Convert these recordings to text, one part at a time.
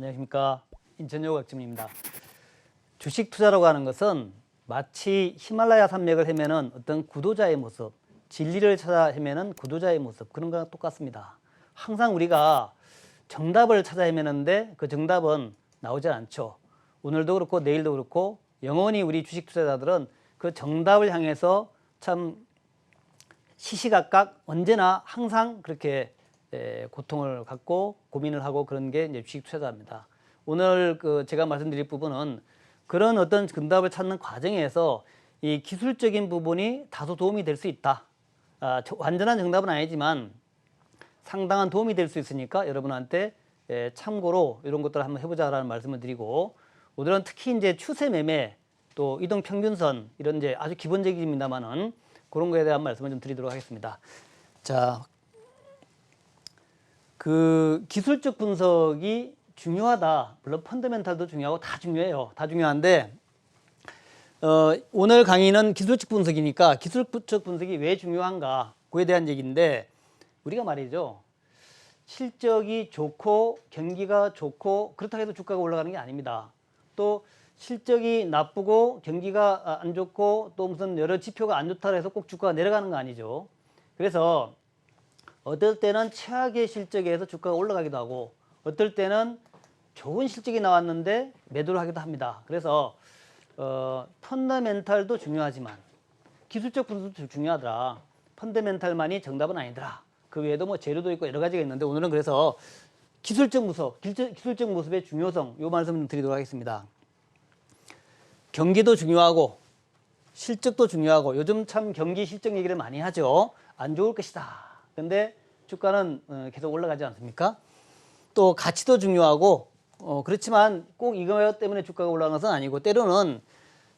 안녕하십니까. 인천여고 학점입니다. 주식 투자라고 하는 것은 마치 히말라야 산맥을 헤매는 어떤 구도자의 모습, 진리를 찾아 헤매는 구도자의 모습, 그런 거랑 똑같습니다. 항상 우리가 정답을 찾아 헤매는데 그 정답은 나오지 않죠. 오늘도 그렇고 내일도 그렇고 영원히 우리 주식 투자자들은 그 정답을 향해서 참 시시각각 언제나 항상 그렇게 고통을 갖고 고민을 하고 그런 게 이제 주식 투자자입니다. 오늘 제가 말씀드릴 부분은 그런 어떤 정답을 찾는 과정에서 이 기술적인 부분이 다소 도움이 될 수 있다. 완전한 정답은 아니지만 상당한 도움이 될 수 있으니까 여러분한테 참고로 이런 것들을 한번 해보자라는 말씀을 드리고, 오늘은 특히 이제 추세 매매 또 이동 평균선 이런 이제 아주 기본적입니다만은 그런 거에 대한 말씀을 좀 드리도록 하겠습니다. 자, 그 기술적 분석이 중요하다. 물론 펀더멘탈도 중요하고 다 중요해요. 다 중요한데 오늘 강의는 기술적 분석이니까 기술적 분석이 왜 중요한가 그에 대한 얘기인데, 우리가 말이죠, 실적이 좋고 경기가 좋고 그렇다고 해서 주가가 올라가는 게 아닙니다. 또 실적이 나쁘고 경기가 안 좋고 또 무슨 여러 지표가 안 좋다고 해서 꼭 주가가 내려가는 거 아니죠. 그래서 어떨 때는 최악의 실적에서 주가가 올라가기도 하고 어떨 때는 좋은 실적이 나왔는데 매도를 하기도 합니다. 그래서 펀더멘탈도 중요하지만 기술적 분석도 중요하더라. 펀더멘탈만이 정답은 아니더라. 그 외에도 뭐 재료도 있고 여러 가지가 있는데 오늘은 그래서 기술적 모습의 중요성, 요 말씀 좀 드리도록 하겠습니다. 경기도 중요하고 실적도 중요하고 요즘 참 경기 실적 얘기를 많이 하죠. 안 좋을 것이다. 근데 주가는 계속 올라가지 않습니까? 또 가치도 중요하고 그렇지만 꼭 이거 때문에 주가가 올라가는 것은 아니고, 때로는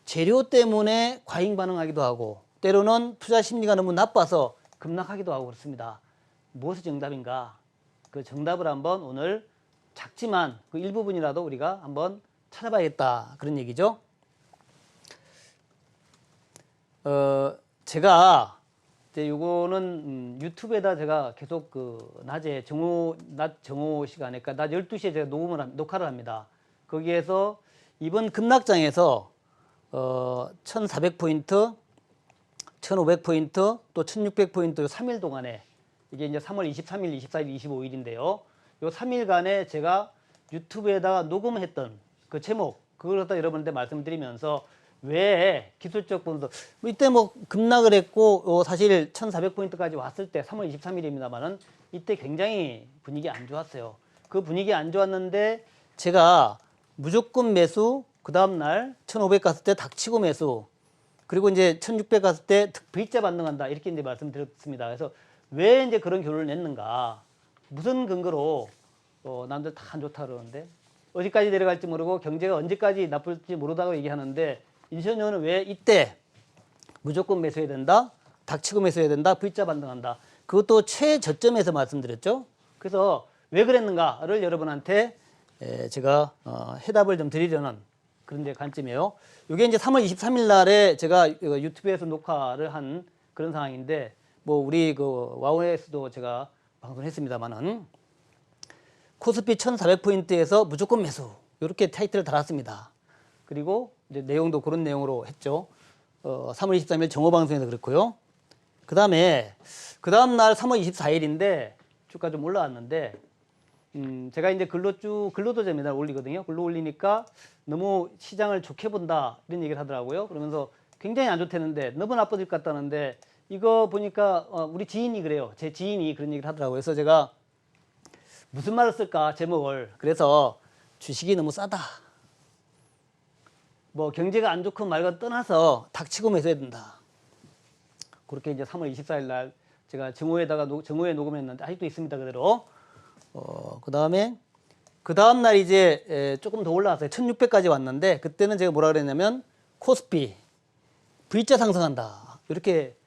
재료 때문에 과잉 반응하기도 하고 때로는 투자 심리가 너무 나빠서 급락하기도 하고 그렇습니다. 무엇이 정답인가? 그 정답을 한번 오늘 작지만 그 일부분이라도 우리가 한번 찾아봐야겠다, 그런 얘기죠. 제가 이제 요거는 유튜브에다 제가 계속 낮에 낮 정오 시간에, 그러니까 낮 12시에 제가 녹화를 합니다. 거기에서 이번 급락장에서 1400포인트, 1500포인트, 또 1600포인트 3일 동안에, 이게 이제 3월 23일, 24일, 25일인데요. 요 3일간에 제가 유튜브에다가 녹음했던 그 제목, 그걸 갖다 여러분한테 말씀드리면서 왜 기술적 분석, 이때 뭐 급락을 했고 사실 1400포인트까지 왔을 때 3월 23일입니다만은 이때 굉장히 분위기 안 좋았어요. 그 분위기 안 좋았는데 제가 무조건 매수, 그 다음날 1500 갔을 때 닥치고 매수, 그리고 이제 1600 갔을 때 V자 반등한다, 이렇게 이제 말씀드렸습니다. 그래서 왜 이제 그런 결론을 냈는가, 무슨 근거로 남들 다 안 좋다 그러는데 어디까지 내려갈지 모르고 경제가 언제까지 나쁠지 모르다고 얘기하는데, 인천여는 왜 이때 무조건 매수해야 된다, 닥치고 매수해야 된다, V자 반등한다, 그것도 최저점에서 말씀드렸죠. 그래서 왜 그랬는가를 여러분한테 제가 해답을 좀 드리려는 그런 데 관점이에요. 이게 이제 3월 23일 날에 제가 유튜브에서 녹화를 한 그런 상황인데, 뭐 우리 와우에서도 제가 방송했습니다만은 코스피 1400포인트에서 무조건 매수, 이렇게 타이틀을 달았습니다. 그리고 이제 내용도 그런 내용으로 했죠. 3월 23일 정오방송에서 그렇고요. 그 다음에 그 다음날 3월 24일인데 주가 좀 올라왔는데 제가 이제 글로도 재미날 올리거든요. 글로 올리니까 너무 시장을 좋게 본다, 이런 얘기를 하더라고요. 그러면서 굉장히 안 좋다는데, 너무 나빠질 것 같다는데, 이거 보니까 우리 지인이 그래요. 제 지인이 그런 얘기를 하더라고요. 그래서 제가 무슨 말을 쓸까, 제목을. 그래서 주식이 너무 싸다, 뭐 경제가 안 좋고 말고 떠나서 닥치고 매수해야 된다, 그렇게 이제 3월 24일 날 제가 정오에 녹음했는데 아직도 있습니다, 그대로. 그 다음에 그 다음 날 이제 조금 더 올라왔어요. 1600까지 왔는데 그때는 제가 뭐라 그랬냐면 코스피 V자 상승한다, 이렇게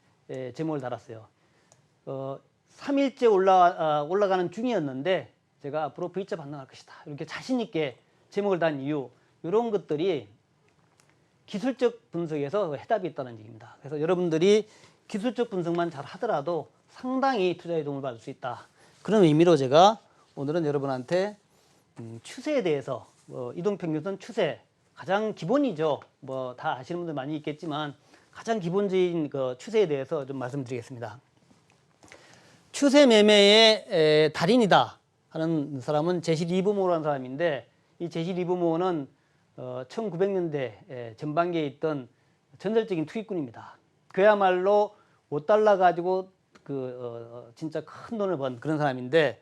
제목을 달았어요. 3일째 올라가는 중이었는데 제가 앞으로 V자 반등할 것이다, 이렇게 자신 있게 제목을 단 이유, 이런 것들이 기술적 분석에서 해답이 있다는 얘기입니다. 그래서 여러분들이 기술적 분석만 잘 하더라도 상당히 투자에 도움을 받을 수 있다, 그런 의미로 제가 오늘은 여러분한테 추세에 대해서 이동평균선 추세 가장 기본이죠. 뭐 다 아시는 분들 많이 있겠지만 가장 기본적인 그 추세에 대해서 좀 말씀드리겠습니다. 추세 매매의 달인이다 하는 사람은 제시 리버모어라는 사람인데, 이 제시 리버모어는 1900년대 전반기에 있던 전설적인 투기꾼입니다. 그야말로 5달러 가지고 진짜 큰 돈을 번 그런 사람인데,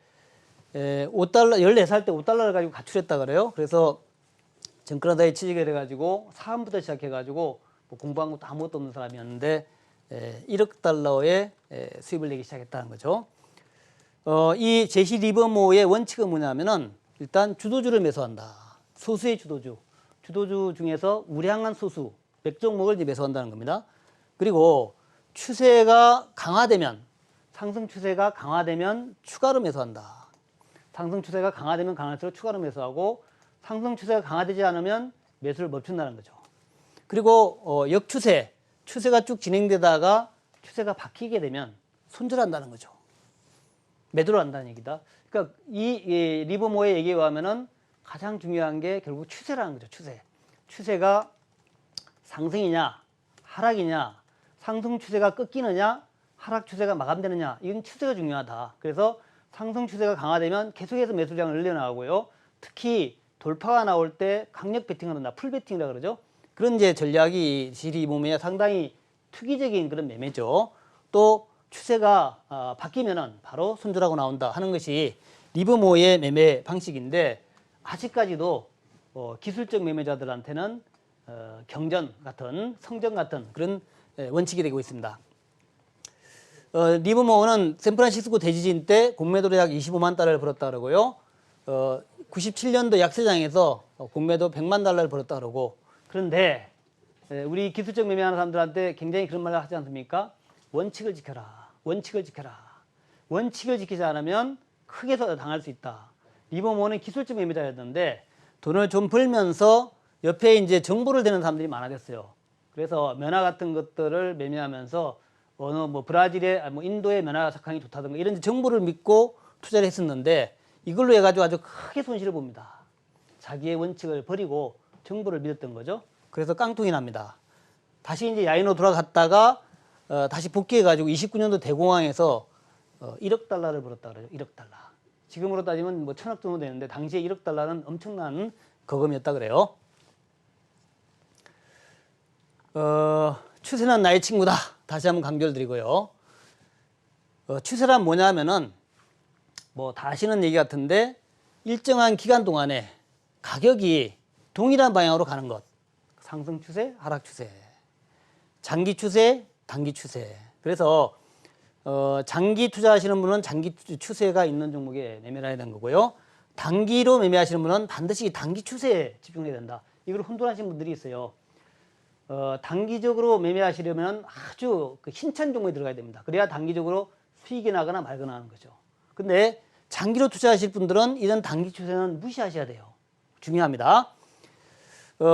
5달러 14살 때 5달러를 가지고 가출했다 그래요. 그래서 정크라다에 취직을 해가지고 사업부터 시작해가지고 뭐 공부한 것도 아무것도 없는 사람이었는데 1억 달러의 수입을 내기 시작했다는 거죠. 이 제시 리버모어의 원칙은 뭐냐면은 일단 주도주를 매수한다. 소수의 주도주 중에서 우량한 소수 몇 종목을 매수한다는 겁니다. 그리고 추세가 강화되면, 상승 추세가 강화되면 추가로 매수한다. 상승 추세가 강화되면 강할수록 추가로 매수하고, 상승 추세가 강화되지 않으면 매수를 멈춘다는 거죠. 그리고 역추세, 추세가 쭉 진행되다가 추세가 바뀌게 되면 손절한다는 거죠. 매도를 한다는 얘기다. 그러니까 이 리버모어의 얘기에 의하면은 가장 중요한 게 결국 추세라는 거죠. 추세가 상승이냐 하락이냐, 상승 추세가 끊기느냐 하락 추세가 마감되느냐, 이건 추세가 중요하다. 그래서 상승 추세가 강화되면 계속해서 매수량을 늘려나가고요. 특히 돌파가 나올 때 강력 베팅을 한다. 풀 베팅이라 그러죠. 그런 이제 전략이 리버모어의 상당히 투기적인 그런 매매죠. 또 추세가 바뀌면은 바로 손절하고 나온다 하는 것이 리버모어의 매매 방식인데, 아직까지도 기술적 매매자들한테는 경전 같은, 성전 같은 그런 원칙이 되고 있습니다. 리버모어는 샌프란시스코 대지진 때 공매도로 약 25만 달러를 벌었다 그러고요. 97년도 약세장에서 공매도 100만 달러를 벌었다 그러고, 그런데 우리 기술적 매매하는 사람들한테 굉장히 그런 말을 하지 않습니까? 원칙을 지켜라. 원칙을 지켜라. 원칙을 지키지 않으면 크게 당할 수 있다. 리버모어는 기술적 매매자였는데 돈을 좀 벌면서 옆에 이제 정보를 대는 사람들이 많아졌어요. 그래서 면화 같은 것들을 매매하면서 어느 뭐 브라질의 인도의 면화 석황이 좋다든가 이런 정보를 믿고 투자를 했었는데, 이걸로 해가지고 아주 크게 손실을 봅니다. 자기의 원칙을 버리고 정보를 믿었던 거죠. 그래서 깡통이 납니다. 다시 이제 야인으로 돌아갔다가 다시 복귀해가지고 29년도 대공황에서 1억 달러를 벌었다 그래요. 1억 달러. 지금으로 따지면 뭐 1000억 정도 되는데 당시에 1억 달러는 엄청난 거금이었다 그래요. 추세는 나의 친구다. 다시 한번 강조를 드리고요. 추세란 뭐냐면은 뭐 다 아시는 얘기 같은데, 일정한 기간 동안에 가격이 동일한 방향으로 가는 것. 상승 추세, 하락 추세. 장기 추세, 단기 추세. 그래서 장기 투자하시는 분은 장기 추세가 있는 종목에 매매를 해야 되는 거고요. 단기로 매매하시는 분은 반드시 단기 추세에 집중해야 된다. 이걸 혼돈하시는 분들이 있어요. 단기적으로 매매하시려면 아주 힘찬 종목에 들어가야 됩니다. 그래야 단기적으로 수익이 나거나 말거나 하는 거죠. 근데 장기로 투자하실 분들은 이런 단기 추세는 무시하셔야 돼요. 중요합니다.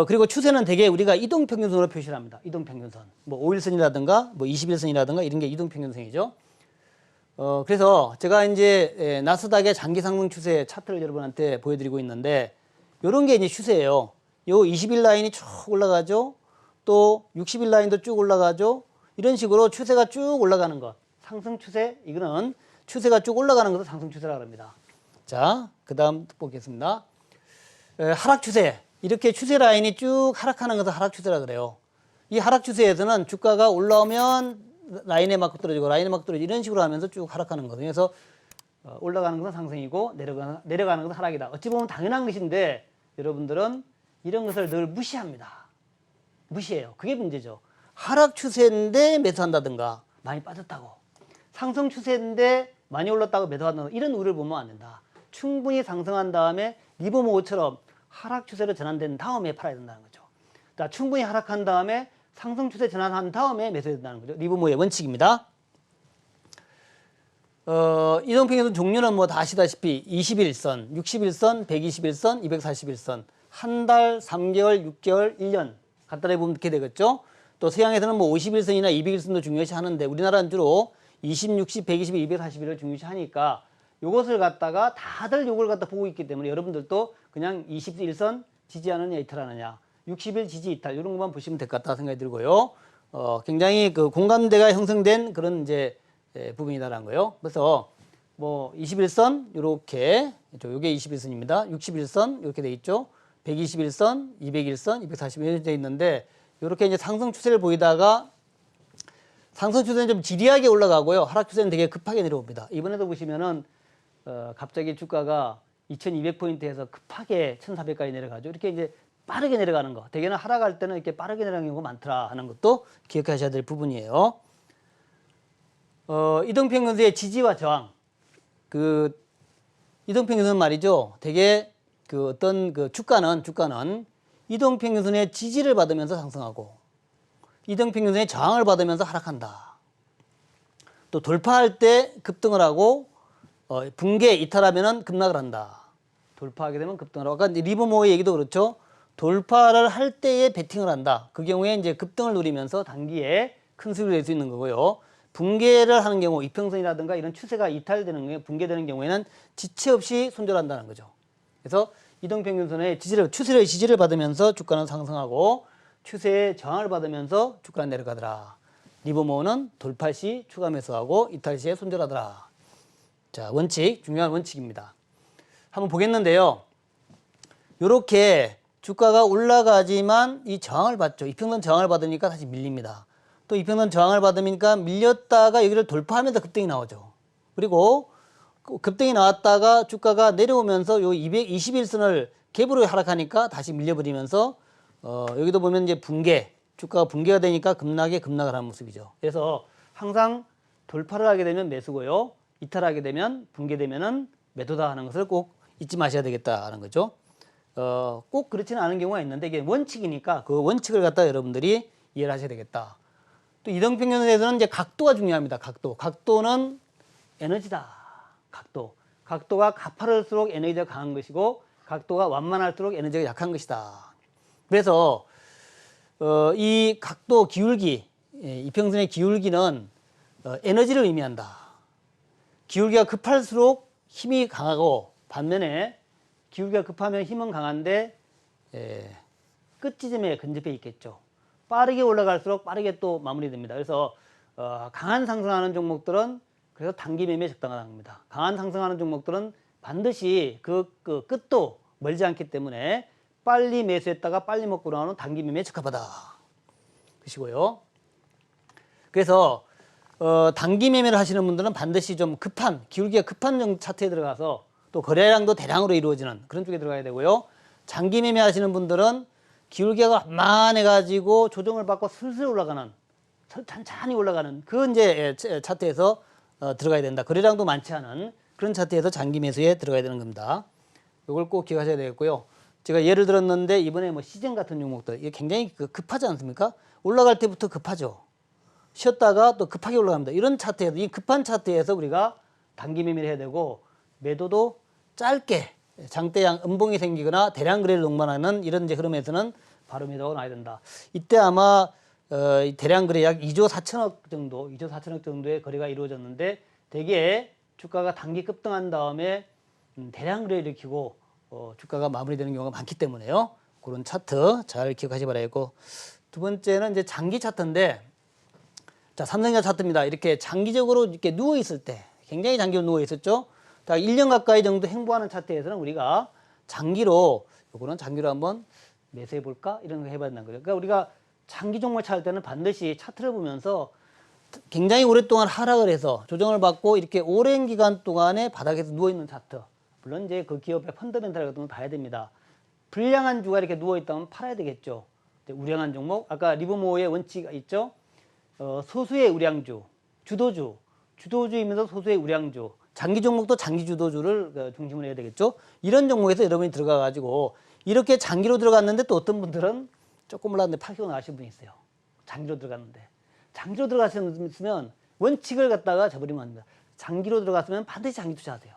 그리고 추세는 대개 우리가 이동평균선으로 표시를 합니다. 이동평균선. 뭐 5일선이라든가 뭐 21선이라든가 이런 게 이동평균선이죠. 그래서 제가 이제 나스닥의 장기 상승 추세 차트를 여러분한테 보여드리고 있는데, 이런 게 이제 추세예요. 요 20일 라인이 쭉 올라가죠. 또 60일 라인도 쭉 올라가죠. 이런 식으로 추세가 쭉 올라가는 것. 상승 추세, 이거는 추세가 쭉 올라가는 것을 상승 추세라고 합니다. 자, 그 다음 보겠습니다. 하락 추세. 이렇게 추세 라인이 쭉 하락하는 것을 하락 추세라고 그래요. 이 하락 추세에서는 주가가 올라오면 라인에 맞고 떨어지고 라인에 맞고 떨어지고 이런 식으로 하면서 쭉 하락하는 거거든요. 그래서 올라가는 것은 상승이고 내려가는 것은 하락이다. 어찌 보면 당연한 것인데 여러분들은 이런 것을 늘 무시합니다. 무시해요. 그게 문제죠. 하락 추세인데 매수한다든가, 많이 빠졌다고. 상승 추세인데 많이 올랐다고 매도한다든가, 이런 우려를 보면 안 된다. 충분히 상승한 다음에 리버모어처럼 하락 추세로 전환된 다음에 팔아야 된다는 거죠. 그러니까 충분히 하락한 다음에 상승 추세 전환한 다음에 매수해야 된다는 거죠. 리버모어의 원칙입니다. 이동평균선 종류는 뭐 다 아시다시피 21선, 61선, 121선, 241선, 한 달, 3개월, 6개월, 1년 간단히 보면 이렇게 되겠죠. 또 서양에서는 뭐 51선이나 200일선도 중요시 하는데, 우리나라는 주로 20, 60, 120, 241을 중요시 하니까 요것을 갖다가 다들 요걸 갖다 보고 있기 때문에 여러분들도 그냥 21선 지지하느냐 이탈하느냐 60일 지지 이탈 이런 것만 보시면 될 것 같다 생각이 들고요. 굉장히 그 공감대가 형성된 그런 이제 부분이다라는 거예요. 그래서 뭐 21선 요렇게 요게 21선입니다. 61선 이렇게 돼 있죠. 121선, 201선, 240선 이렇게 돼 있는데 요렇게 이제 상승 추세를 보이다가 상승 추세는 좀 지리하게 올라가고요. 하락 추세는 되게 급하게 내려옵니다. 이번에도 보시면은 갑자기 주가가 2200포인트에서 급하게 1400까지 내려가죠. 이렇게 이제 빠르게 내려가는 거. 대개는 하락할 때는 이렇게 빠르게 내려가는 경우가 많더라 하는 것도 기억하셔야 될 부분이에요. 이동평균선의 지지와 저항. 그 이동평균선 말이죠. 되게 그 어떤 그 주가는 이동평균선의 지지를 받으면서 상승하고 이동평균선의 저항을 받으면서 하락한다. 또 돌파할 때 급등을 하고 붕괴 이탈하면은 급락을 한다. 돌파하게 되면 급등을 하고. 아까 리버모어의 얘기도 그렇죠. 돌파를 할 때에 베팅을 한다. 그 경우에 이제 급등을 누리면서 단기에 큰 수익을 낼 수 있는 거고요. 붕괴를 하는 경우, 이평선이라든가 이런 추세가 이탈되는 경우에 붕괴되는 경우에는 지체 없이 손절한다는 거죠. 그래서 이동평균선의 추세의 지지를 받으면서 주가는 상승하고 추세의 저항을 받으면서 주가는 내려가더라. 리버모어는 돌파 시 추가 매수하고 이탈 시에 손절하더라. 자, 원칙, 중요한 원칙입니다. 한번 보겠는데요. 요렇게 주가가 올라가지만 이 저항을 받죠. 이평선 저항을 받으니까 다시 밀립니다. 또 이평선 저항을 받으니까 밀렸다가 여기를 돌파하면서 급등이 나오죠. 그리고 급등이 나왔다가 주가가 내려오면서 요 221선을 갭으로 하락하니까 다시 밀려버리면서 여기도 보면 이제 주가가 붕괴가 되니까 급락을 하는 모습이죠. 그래서 항상 돌파를 하게 되면 매수고요. 이탈하게 되면 붕괴되면은 매도다 하는 것을 꼭 잊지 마셔야 되겠다는 거죠. 꼭 그렇지는 않은 경우가 있는데 이게 원칙이니까 그 원칙을 갖다 여러분들이 이해를 하셔야 되겠다. 또 이동평균선에서는 이제 각도가 중요합니다. 각도는 에너지다. 각도가 가파를수록 에너지가 강한 것이고 각도가 완만할수록 에너지가 약한 것이다. 그래서 이 각도 기울기, 이평선의 기울기는 에너지를 의미한다. 기울기가 급할수록 힘이 강하고 반면에 기울기가 급하면 힘은 강한데 끝 지점에 근접해 있겠죠. 빠르게 올라갈수록 빠르게 또 마무리됩니다. 그래서 강한 상승하는 종목들은 그래서 단기 매매에 적당하다는 겁니다. 강한 상승하는 종목들은 반드시 그 끝도 멀지 않기 때문에 빨리 매수했다가 빨리 먹고 나오는 단기 매매에 적합하다. 그시고요. 그래서 단기 매매를 하시는 분들은 반드시 좀 기울기가 급한 차트에 들어가서 또 거래량도 대량으로 이루어지는 그런 쪽에 들어가야 되고요. 장기 매매 하시는 분들은 기울기가 만만해가지고 조정을 받고 슬슬 올라가는, 천천히 올라가는 그 이제 차트에서 들어가야 된다. 거래량도 많지 않은 그런 차트에서 장기 매수에 들어가야 되는 겁니다. 이걸 꼭 기억하셔야 되겠고요. 제가 예를 들었는데 이번에 뭐 시젠 같은 종목들 이게 굉장히 급하지 않습니까? 올라갈 때부터 급하죠. 쉬었다가 또 급하게 올라갑니다. 이런 차트에서, 이 급한 차트에서 우리가 단기 매매를 해야 되고 매도도 짧게 장대양 음봉이 생기거나 대량 거래를 동반하는 이런 이제 흐름에서는 바로 매도가 나야 된다. 이때 아마 대량 거래 약 2조 4천억 정도의 거래가 이루어졌는데 대개 주가가 단기 급등한 다음에 대량 거래를 일으키고 주가가 마무리되는 경우가 많기 때문에요. 그런 차트 잘 기억하시 바라겠고, 두 번째는 이제 장기 차트인데, 자, 삼성전자 차트입니다. 이렇게 장기적으로 이렇게 누워 있을 때, 굉장히 장기로 누워 있었죠. 1년 가까이 정도 행보하는 차트에서는 우리가 요거는 장기로 한번 매수해 볼까? 이런 거 해봐야 된다는 거죠. 그러니까 우리가 장기 종목을 찾을 때는 반드시 차트를 보면서 굉장히 오랫동안 하락을 해서 조정을 받고 이렇게 오랜 기간 동안에 바닥에서 누워있는 차트. 물론 이제 그 기업의 펀더멘탈 같은 거 봐야 됩니다. 불량한 주가 이렇게 누워있다면 팔아야 되겠죠. 우량한 종목, 아까 리버모어의 원칙이 있죠. 소수의 우량주, 주도주이면서 소수의 우량주. 장기 종목도 장기 주도주를 중심으로 해야 되겠죠. 이런 종목에서 여러분이 들어가가지고 이렇게 장기로 들어갔는데 또 어떤 분들은 조금 올랐는데 팔기고 나가신 분이 있어요. 장기로 들어갔는데. 장기로 들어갔으면 원칙을 갖다가 저버리면 안 됩니다. 장기로 들어갔으면 반드시 장기 투자하세요.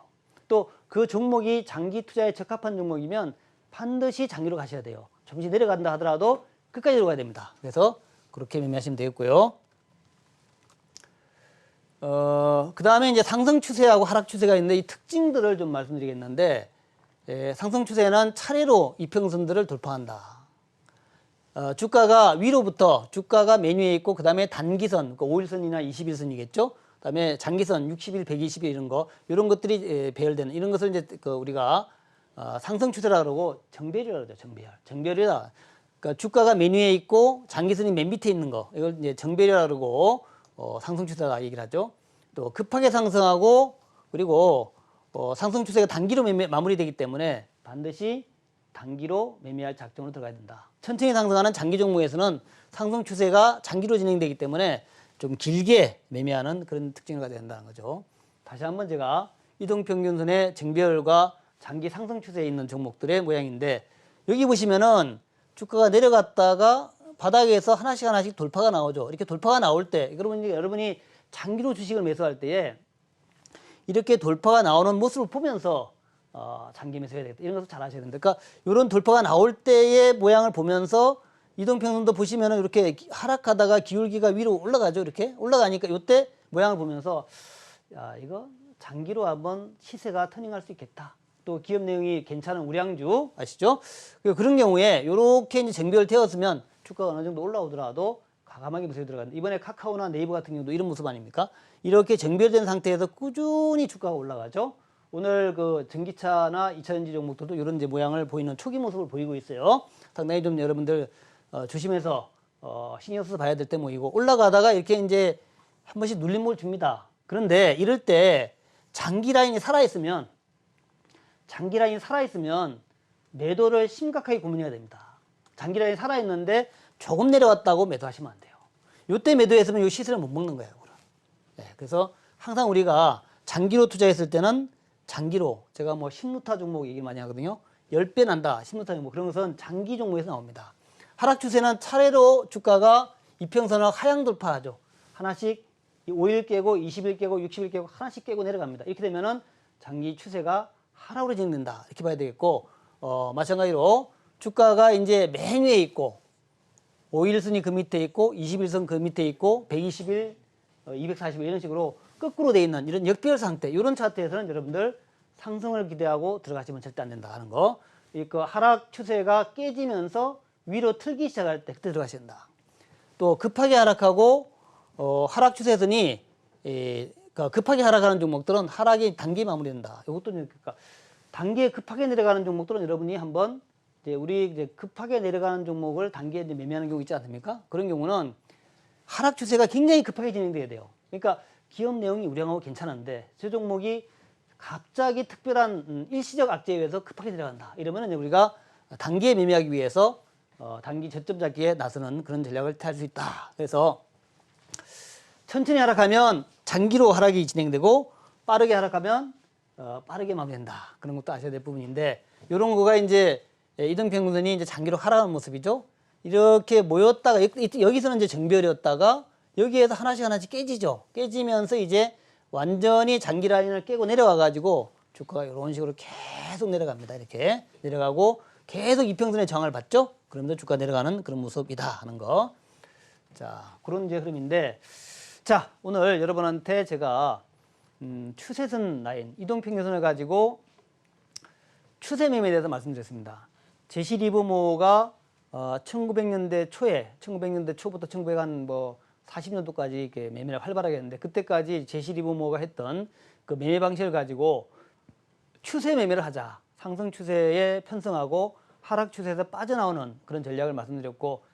또 그 종목이 장기 투자에 적합한 종목이면 반드시 장기로 가셔야 돼요. 잠시 내려간다 하더라도 끝까지 들어가야 됩니다. 그래서 그렇게 매매하시면 되겠고요. 그 다음에 이제 상승 추세하고 하락 추세가 있는데 이 특징들을 좀 말씀드리겠는데, 상승 추세는 차례로 이평선들을 돌파한다. 주가가 위로부터 주가가 맨 위에 있고, 그 다음에 단기선, 5일선이나 21선이겠죠? 그 다음에 장기선, 60일, 120일 이런 거, 이런 것들이 배열되는, 이런 것을 이제 우리가 상승 추세라 그러고 정배열이라고 그러죠, 정배열이다. 그러니까 주가가 맨 위에 있고, 장기선이 맨 밑에 있는 거, 이걸 이제 정배열이라고 그러고, 상승 추세다 얘기를 하죠. 또 급하게 상승하고, 그리고 상승 추세가 단기로 마무리되기 때문에 반드시 단기로 매매할 작정으로 들어가야 된다. 천천히 상승하는 장기 종목에서는 상승 추세가 장기로 진행되기 때문에 좀 길게 매매하는 그런 특징을 가져야 된다는 거죠. 다시 한번 제가 이동평균선의 정배열과 장기 상승 추세에 있는 종목들의 모양인데, 여기 보시면은 주가가 내려갔다가 바닥에서 하나씩 돌파가 나오죠. 이렇게 돌파가 나올 때, 그러면 여러분이 장기로 주식을 매수할 때에 이렇게 돌파가 나오는 모습을 보면서 장기 매수해야 되겠다. 이런 것을 잘 하셔야 됩니다. 그러니까 이런 돌파가 나올 때의 모양을 보면서 이동평균도 보시면은 이렇게 하락하다가 기울기가 위로 올라가죠. 이렇게 올라가니까 이때 모양을 보면서 야, 이거 장기로 한번 시세가 터닝할 수 있겠다. 또 기업 내용이 괜찮은 우량주 아시죠? 그런 경우에 이렇게 이제 정배열 되었으면 주가가 어느 정도 올라오더라도 과감하게 매수에 들어간다. 이번에 카카오나 네이버 같은 경우도 이런 모습 아닙니까? 이렇게 정배열된 상태에서 꾸준히 주가가 올라가죠. 오늘 그 전기차나 2차전지 종목들도 이런 이제 모양을 보이는 초기 모습을 보이고 있어요. 상당히 좀 여러분들 조심해서 신경 써서 봐야 될 때 모이고, 올라가다가 이렇게 이제 한 번씩 눌림목을 줍니다. 그런데 이럴 때 장기 라인이 살아있으면 매도를 심각하게 고민해야 됩니다. 장기 라인이 살아있는데 조금 내려왔다고 매도하시면 안 돼요. 이때 매도했으면 이 시세를 못 먹는 거예요. 네, 그래서 항상 우리가 장기로 투자했을 때는 장기로, 제가 뭐 신루타 종목 얘기 많이 하거든요. 10배 난다, 신루타 종목. 그런 것은 장기 종목에서 나옵니다. 하락 추세는 차례로 주가가 이평선을 하향 돌파하죠. 하나씩 5일 깨고 20일 깨고 60일 깨고 하나씩 깨고 내려갑니다. 이렇게 되면은 장기 추세가 하락으로 진행된다. 이렇게 봐야 되겠고, 마찬가지로 주가가 이제 맨 위에 있고, 5일선이 그 밑에 있고, 21선 그 밑에 있고, 120일, 240일 이런 식으로 거꾸로 돼 있는 이런 역배열 상태, 이런 차트에서는 여러분들 상승을 기대하고 들어가시면 절대 안 된다 하는 거. 그 하락 추세가 깨지면서 위로 틀기 시작할 때 그때 들어가셔야 된다. 또 급하게 하락하고 하락 추세선이 급하게 하락하는 종목들은 하락이 단기 마무리된다. 이것도 그러니까 단기에 급하게 내려가는 종목들은 여러분이 한번 우리 이제 급하게 내려가는 종목을 단기에 이제 매매하는 경우 있지 않습니까? 그런 경우는 하락 추세가 굉장히 급하게 진행돼야 돼요. 그러니까 기업 내용이 우량하고 괜찮은데 저 종목이 갑자기 특별한 일시적 악재에 의해서 급하게 내려간다. 이러면 우리가 단기에 매매하기 위해서 단기 저점 잡기에 나서는 그런 전략을 탈 수 있다. 그래서 천천히 하락하면 장기로 하락이 진행되고, 빠르게 하락하면 빠르게 마무리된다. 그런 것도 아셔야 될 부분인데, 이런 거가 이제 이등평균선이 이제 장기로 하락하는 모습이죠. 이렇게 모였다가 여기서는 이제 정배열이었다가 여기에서 하나씩 깨지죠. 깨지면서 이제 완전히 장기 라인을 깨고 내려와 가지고 주가가 이런 식으로 계속 내려갑니다. 이렇게 내려가고 계속 이평선의 저항을 받죠. 그러면서 주가 내려가는 그런 모습이다 하는 거. 자, 그런 이제 흐름인데, 자, 오늘 여러분한테 제가 추세선 라인, 이동평균선을 가지고 추세 매매에 대해서 말씀드렸습니다. 제시 리버모가 1900년대 초에, 1900년대 초부터 1940년도까지 이렇게 매매를 활발하게 했는데, 그때까지 제시 리버모가 했던 그 매매 방식을 가지고 추세 매매를 하자. 상승 추세에 편성하고 하락 추세에서 빠져나오는 그런 전략을 말씀드렸고,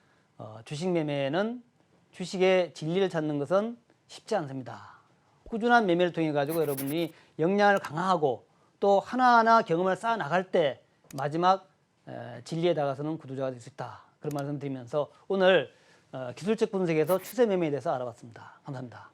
주식 매매는 주식의 진리를 찾는 것은 쉽지 않습니다. 꾸준한 매매를 통해 가지고 여러분이 역량을 강화하고 또 하나하나 경험을 쌓아 나갈 때 마지막 진리에 다가서는 구도자가 될 수 있다. 그런 말씀 드리면서 오늘 기술적 분석에서 추세 매매에 대해서 알아봤습니다. 감사합니다.